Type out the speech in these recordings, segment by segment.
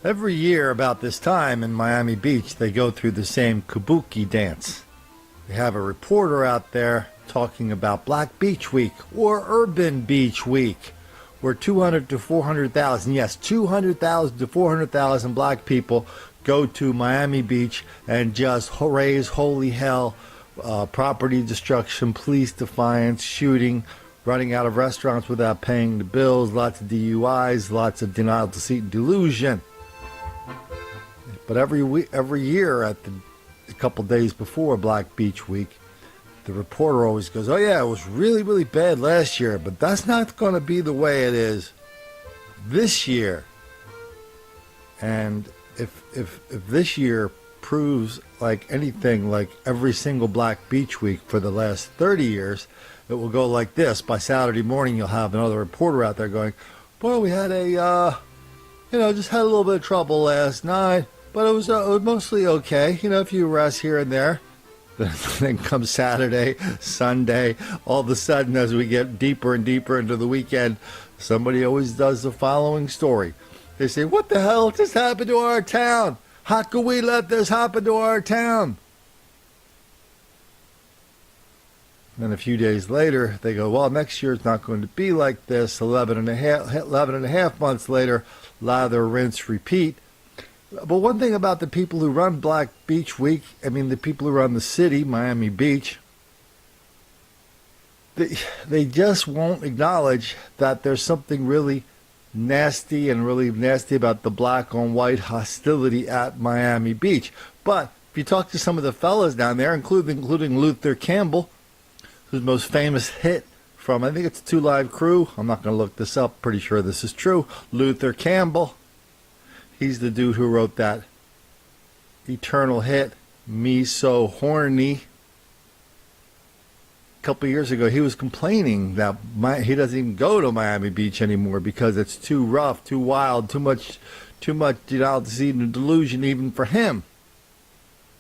Every year about this time in Miami Beach, they go through the same kabuki dance. They have a reporter out there talking about Black Beach Week or Urban Beach Week, where 200 to 400,000, yes, 200,000 to 400,000 black people go to Miami Beach and just raise holy hell, property destruction, police defiance, shooting, running out of restaurants without paying the bills, lots of DUIs, lots of denial, deceit, and delusion. But every year at a couple days before Black Beach Week, the reporter always goes, oh yeah, it was really, really bad last year, but that's not going to be the way it is this year. And if this year proves like anything, like every single Black Beach Week for the last 30 years, it will go like this. By Saturday morning, you'll have another reporter out there going, well, we had just had a little bit of trouble last night, but it was mostly okay. A few arrests here and there. Then comes Saturday, Sunday, all of a sudden as we get deeper and deeper into the weekend, somebody always does the following story. They say, what the hell just happened to our town? How could we let this happen to our town? Then a few days later, they go, well, next year it's not going to be like this. 11 and a half months later, lather, rinse, repeat. But one thing about the people who run Black Beach Week, the people who run the city, Miami Beach, they just won't acknowledge that there's something really nasty about the black on white hostility at Miami Beach. But if you talk to some of the fellas down there, including Luther Campbell, whose most famous hit from, I think it's Two Live Crew, I'm not going to look this up, pretty sure this is true, Luther Campbell, he's the dude who wrote that eternal hit, Me So Horny. A couple of years ago, he was complaining that he doesn't even go to Miami Beach anymore because it's too rough, too wild, too much deceit and delusion even for him.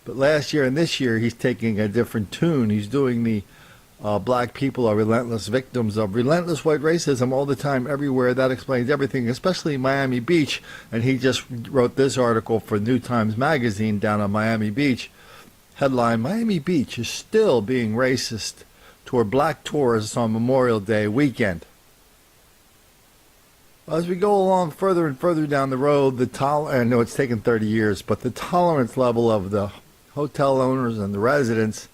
But last year and this year, he's taking a different tune. He's doing the black people are relentless victims of relentless white racism all the time, everywhere. That explains everything, especially Miami Beach. And he just wrote this article for New Times Magazine down on Miami Beach. Headline, Miami Beach is still being racist toward black tourists on Memorial Day weekend. As we go along further and further down the road, I know it's taken 30 years, but the tolerance level of the hotel owners and the residents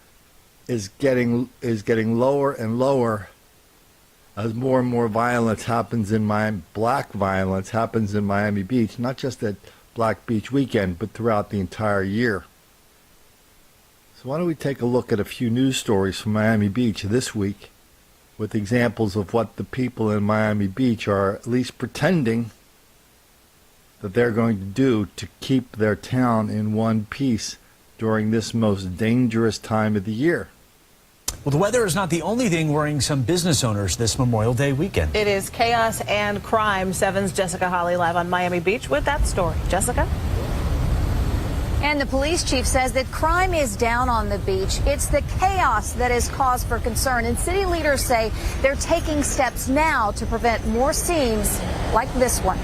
is getting lower and lower as more and more violence happens in black violence happens in Miami Beach, not just at Black Beach weekend, but throughout the entire year. So why don't we take a look at a few news stories from Miami Beach this week with examples of what the people in Miami Beach are at least pretending that they're going to do to keep their town in one piece during this most dangerous time of the year. Well, the weather is not the only thing worrying some business owners this Memorial Day weekend. It is chaos and crime. 7's Jessica Holly live on Miami Beach with that story. Jessica? And the police chief says that crime is down on the beach. It's the chaos that is cause for concern. And city leaders say they're taking steps now to prevent more scenes like this one.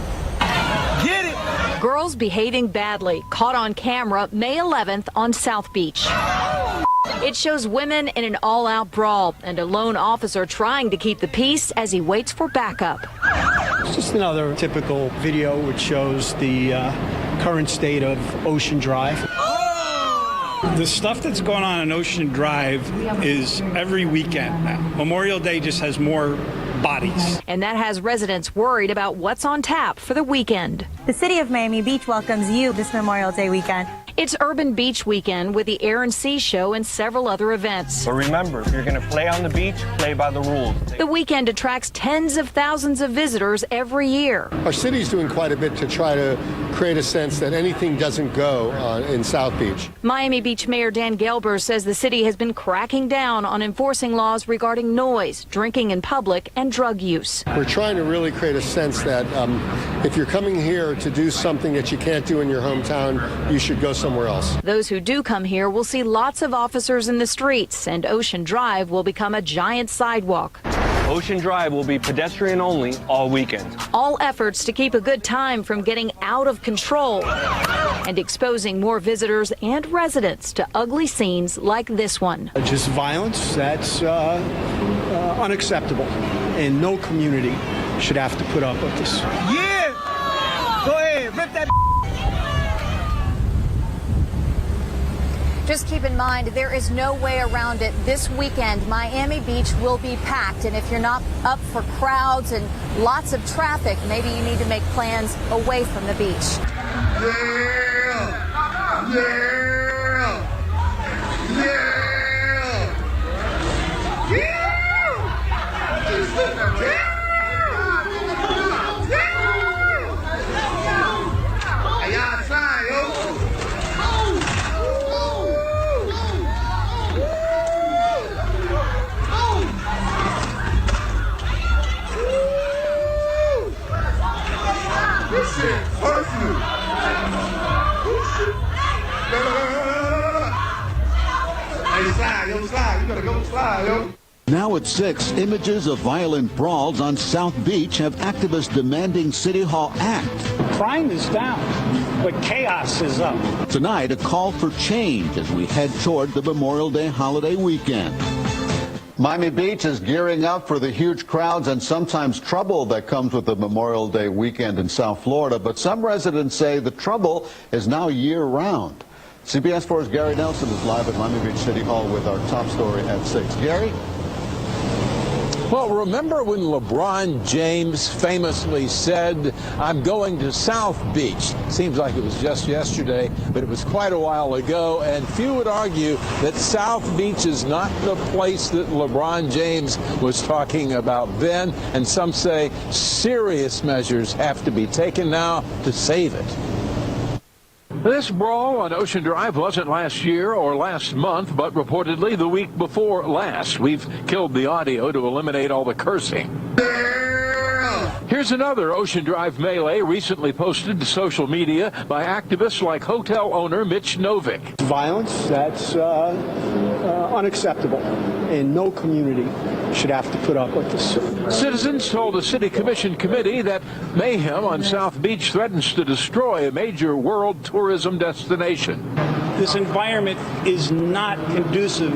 Get it! Girls behaving badly, caught on camera May 11th on South Beach. It shows women in an all-out brawl and a lone officer trying to keep the peace as he waits for backup. It's just another typical video which shows the current state of Ocean Drive. The stuff that's going on in Ocean Drive is every weekend now. Memorial Day just has more bodies. And that has residents worried about what's on tap for the weekend. The city of Miami Beach welcomes you this Memorial Day weekend. It's Urban Beach Weekend with the Air and Sea Show and several other events. But remember, if you're going to play on the beach, play by the rules. The weekend attracts tens of thousands of visitors every year. Our city's doing quite a bit to try to create a sense that anything doesn't go in South Beach. Miami Beach Mayor Dan Gelber says the city has been cracking down on enforcing laws regarding noise, drinking in public, and drug use. We're trying to really create a sense that if you're coming here to do something that you can't do in your hometown, you should go somewhere else. Those who do come here will see lots of officers in the streets, and Ocean Drive will become a giant sidewalk. Ocean Drive will be pedestrian only all weekend. All efforts to keep a good time from getting out of control and exposing more visitors and residents to ugly scenes like this one. Just violence, that's unacceptable, and no community should have to put up with this. Yeah! Go ahead, rip that. Just keep in mind, there is no way around it. This weekend, Miami Beach will be packed. And if you're not up for crowds and lots of traffic, maybe you need to make plans away from the beach. Yeah! Yeah! Yeah! Yeah! Now at 6, images of violent brawls on South Beach have activists demanding City Hall act. Crime is down, but chaos is up. Tonight, a call for change as we head toward the Memorial Day holiday weekend. Miami Beach is gearing up for the huge crowds and sometimes trouble that comes with the Memorial Day weekend in South Florida, but some residents say the trouble is now year-round. CBS 4's Gary Nelson is live at Miami Beach City Hall with our top story at 6. Gary? Well, remember when LeBron James famously said, "I'm going to South Beach"? Seems like it was just yesterday, but it was quite a while ago, and few would argue that South Beach is not the place that LeBron James was talking about then, and some say serious measures have to be taken now to save it. This brawl on Ocean Drive wasn't last year or last month, but reportedly the week before last. We've killed the audio to eliminate all the cursing. Here's another Ocean Drive melee recently posted to social media by activists like hotel owner Mitch Novick. Violence, that's unacceptable, and no community should have to put up with this. Citizens told a city commission committee that mayhem on South Beach threatens to destroy a major world tourism destination. This environment is not conducive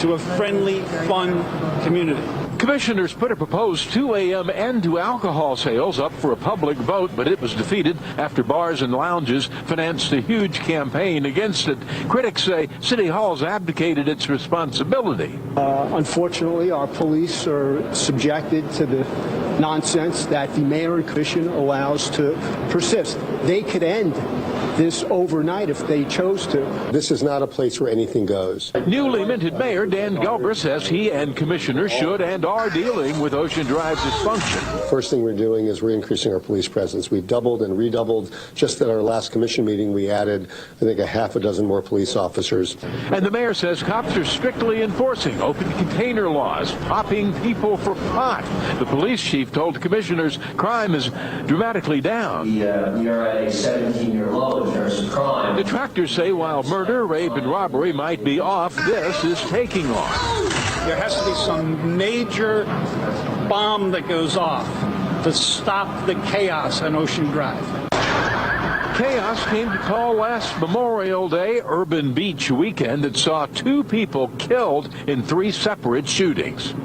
to a friendly, fun community. Commissioners put a proposed 2 a.m. end to alcohol sales up for a public vote, but it was defeated after bars and lounges financed a huge campaign against it. Critics say City Hall's abdicated its responsibility. Unfortunately, our police are subjected to the nonsense that the mayor and commission allows to persist. They could end this overnight if they chose to. This is not a place where anything goes. Newly minted Mayor Dan Gelber says he and commissioners should and are dealing with Ocean Drive dysfunction. First thing we're doing is we're increasing our police presence. We've doubled and redoubled. Just at our last commission meeting, we added, I think, a half a dozen more police officers. And the mayor says cops are strictly enforcing open container laws, popping people for pot. The police chief told commissioners crime is dramatically down. We are at a 17-year low in terms of crime. Detractors say while murder, rape, and robbery might be off, this is taking off. There has to be some major bomb that goes off to stop the chaos on Ocean Drive. Chaos came to call last Memorial Day urban beach weekend that saw 2 people killed in 3 separate shootings.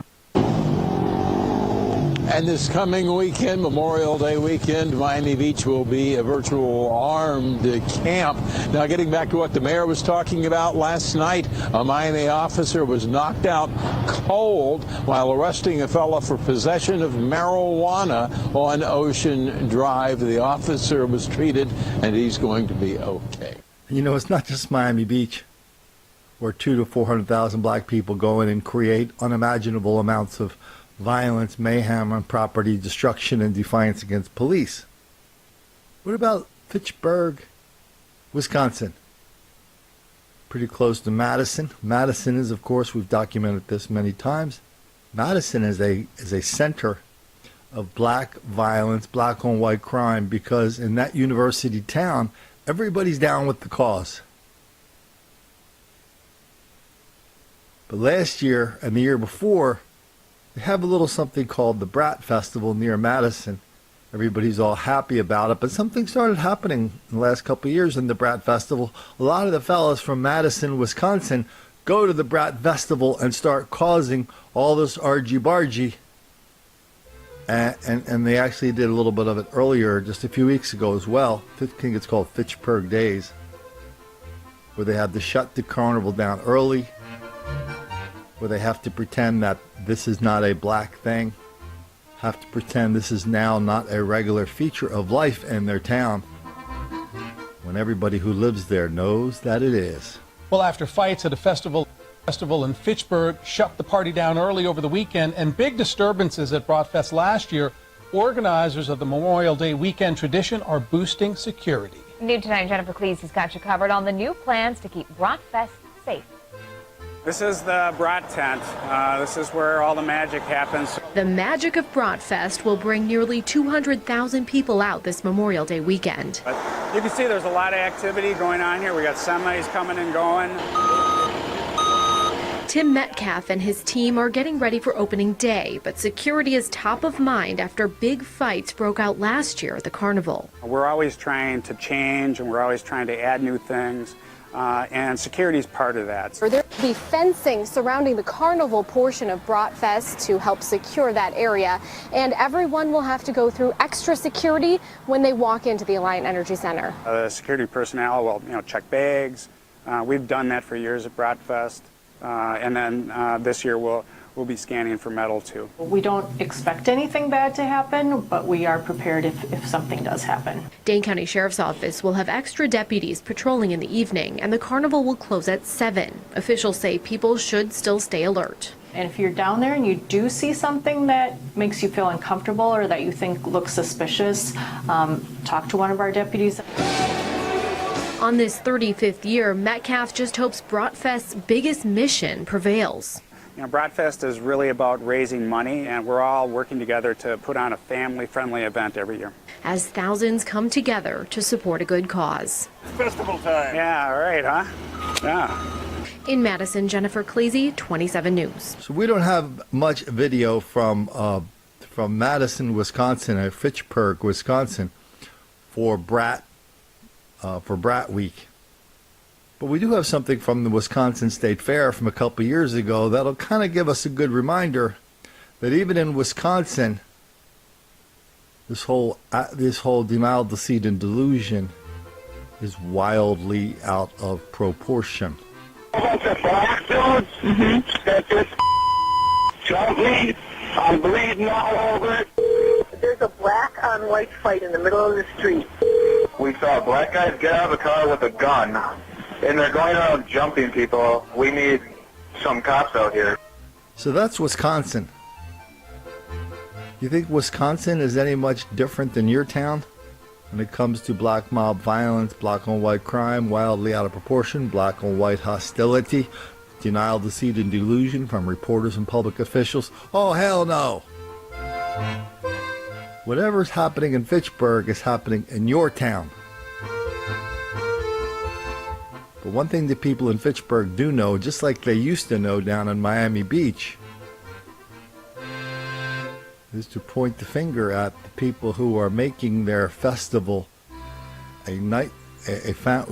And this coming weekend, Memorial Day weekend, Miami Beach will be a virtual armed camp. Now, getting back to what the mayor was talking about last night, a Miami officer was knocked out cold while arresting a fellow for possession of marijuana on Ocean Drive. The officer was treated, and he's going to be okay. You know, it's not just Miami Beach, where 200,000 to 400,000 black people go in and create unimaginable amounts of violence, mayhem, and property destruction and defiance against police. What about Fitchburg, Wisconsin? Pretty close to Madison. Madison is, of course, we've documented this many times. Madison is a center of black violence, black on white crime, because in that university town, everybody's down with the cause. But last year and the year before, They have a little something called the Brat Festival near Madison. Everybody's all happy about it, but something started happening in the last couple of years in the Brat Festival. A lot of the fellas from Madison, Wisconsin, go to the Brat Festival and start causing all this argy-bargy. And they actually did a little bit of it earlier, just a few weeks ago as well. I think it's called Fitchburg Days, where they have to shut the carnival down early, where they have to pretend that this is not a black thing, have to pretend this is now not a regular feature of life in their town, when everybody who lives there knows that it is. Well, after fights at a festival in Fitchburg shut the party down early over the weekend and big disturbances at Bratfest last year, organizers of the Memorial Day weekend tradition are boosting security. New tonight, Jennifer Cleese's got you covered on the new plans to keep Bratfest safe. This is the Brat tent. This is where all the magic happens. The magic of Bratfest will bring nearly 200,000 people out this Memorial Day weekend. But you can see there's a lot of activity going on here. We got semis coming and going. Tim Metcalf and his team are getting ready for opening day, but security is top of mind after big fights broke out last year at the carnival. We're always trying to change, and we're always trying to add new things, and security is part of that. There will be fencing surrounding the carnival portion of Bratfest to help secure that area, and everyone will have to go through extra security when they walk into the Alliant Energy Center. The security personnel will, check bags. We've done that for years at Bratfest. And then this year we'll be scanning for metal too. We don't expect anything bad to happen, but we are prepared if something does happen. Dane County Sheriff's Office will have extra deputies patrolling in the evening, and the carnival will close at 7. Officials say people should still stay alert. And if you're down there and you do see something that makes you feel uncomfortable or that you think looks suspicious, talk to one of our deputies. On this 35th year, Metcalf just hopes Bratfest's biggest mission prevails. Bratfest is really about raising money, and we're all working together to put on a family-friendly event every year. As thousands come together to support a good cause. Festival time. Yeah, right, huh? Yeah. In Madison, Jennifer Cleese, 27 News. So we don't have much video from Madison, Wisconsin, or Fitchburg, Wisconsin, for Brat Week. But we do have something from the Wisconsin State Fair from a couple years ago that'll kind of give us a good reminder that even in Wisconsin, this whole denial, deceit, and delusion is wildly out of proportion. A bunch of black dudes that just jumped me. I'm bleeding all over it. There's a black on white fight in the middle of the street. We saw black guys get out of the car with a gun, and they're going around jumping people. We need some cops out here. So that's Wisconsin. You think Wisconsin is any much different than your town when it comes to black mob violence, black on white crime, wildly out of proportion, black on white hostility, denial, deceit, and delusion from reporters and public officials? Oh, hell no. Whatever's happening in Fitchburg is happening in your town. But one thing that people in Fitchburg do know, just like they used to know down in Miami Beach, is to point the finger at the people who are making their festival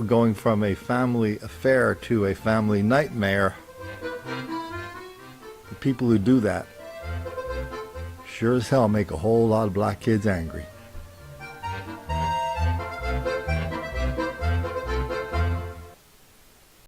going from a family affair to a family nightmare. The people who do that sure as hell make a whole lot of black kids angry.